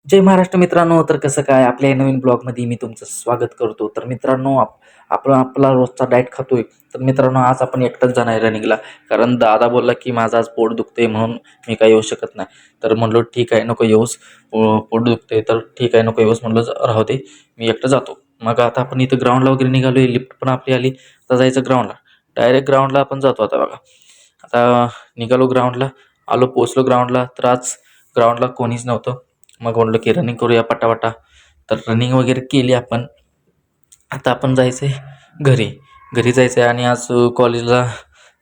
जय महाराष्ट्र मित्रांनो. तर कसं काय आपल्या या नवीन ब्लॉगमध्ये मी तुमचं स्वागत करतो. तर मित्रांनो, आपण आपला रोजचा डाएट खातोय. तर मित्रांनो, आज आपण एकटाच जाणार आहे रनिंगला, कारण दादा बोलला की माझं आज पोट दुखतंय म्हणून मी काय येऊ शकत नाही. तर म्हणलो ठीक आहे, नको येऊस, पोट दुखतंय तर ठीक आहे, नको येऊस म्हणलं, राहू दे, मी एकटं जातो. मग आता आपण इथं ग्राउंडला वगैरे निघालो आहे, लिफ्ट पण आपली आली. आता जायचं ग्राउंडला, डायरेक्ट ग्राउंडला आपण जातो. आता बघा, आता निघालो ग्राउंडला, आलो, पोचलो ग्राउंडला. तर आज ग्राउंडला कोणीच नव्हतं. मग म्हणलं की रनिंग करूया पटापटा. तर रनिंग वगैरे केली आपण. आता आपण जायचं आहे घरी. घरी जायचं आहे आणि आज कॉलेजला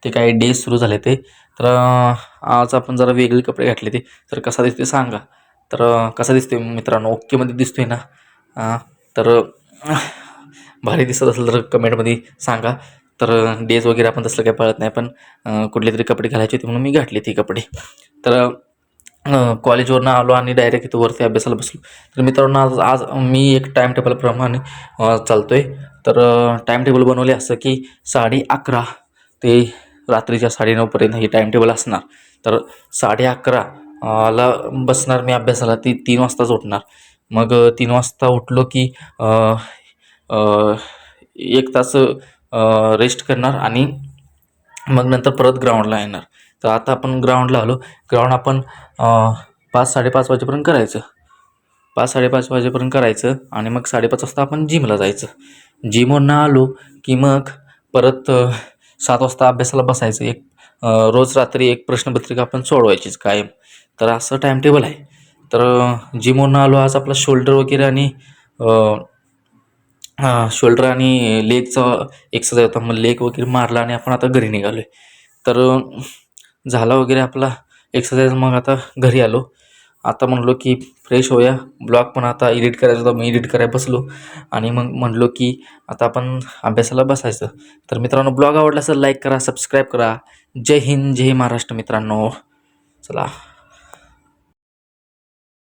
ते काही डेज सुरू झाले ते. तर आज आपण जरा वेगळे कपडे घातले ते. तर कसा दिसते सांगा. तर कसा दिसतोय मित्रांनो, ओकेमध्ये दिसतोय ना? तर भारी दिसत असेल तर कमेंटमध्ये सांगा. तर डेज वगैरे आपण तसलं काही पाळत नाही, पण कुठले तरी कपडे घालायचे होते म्हणून मी घातले ती कपडे. तर कॉलेजवरनं आलो आणि डायरेक्ट इथं वरती अभ्यासाला बसलो. तर मित्रांनो, आज आज मी एक टाईम टेबलप्रमाणे चालतो आहे. तर टाईम टेबल बनवले असं की 11:30 ते रात्रीच्या 9:30पर्यंत ही टाईम टेबल असणार. तर 11:30 ला बसणार मी अभ्यासाला, ती 3 वाजताच उठणार. मग 3 वाजता उठलो की 1 तास रेस्ट करणार आणि मग नंतर परत ग्राउंडला येणार. तर आता आपण ग्राउंडला आलो. ग्राउंड आपण 5-5:30 वाजेपर्यंत करायचं. 5-5:30 वाजेपर्यंत करायचं आणि मग 5:30 वाजता आपण जिमला जायचं. जिमवरनं आलो की मग परत 7 वाजता अभ्यासाला बसायचं. रोज रात्री एक प्रश्नपत्रिका आपण सोडवायचीच कायम. तर असं टाईम टेबल आहे. तर जिमवरनं आलो. आज आपला शोल्डर वगैरे आणि शोल्डर आणि लेगचा एक्सरसाइज होता. मग लेग वगैरे मारला आणि आपण आता घरी निघालो आहे. तर झाला वगैरे आपला एक्सरसाइज. मग आता घरी आलो. आता म्हणलो की फ्रेश होऊया. ब्लॉग पण आता एडिट करायचा होता, मी एडिट करायला बसलो आणि मग म्हणलो की आता आपण अभ्यासाला बसायचं. तर मित्रांनो, ब्लॉग आवडला असेल लाईक करा, सबस्क्राईब करा. जय हिंद, जय महाराष्ट्र मित्रांनो. चला.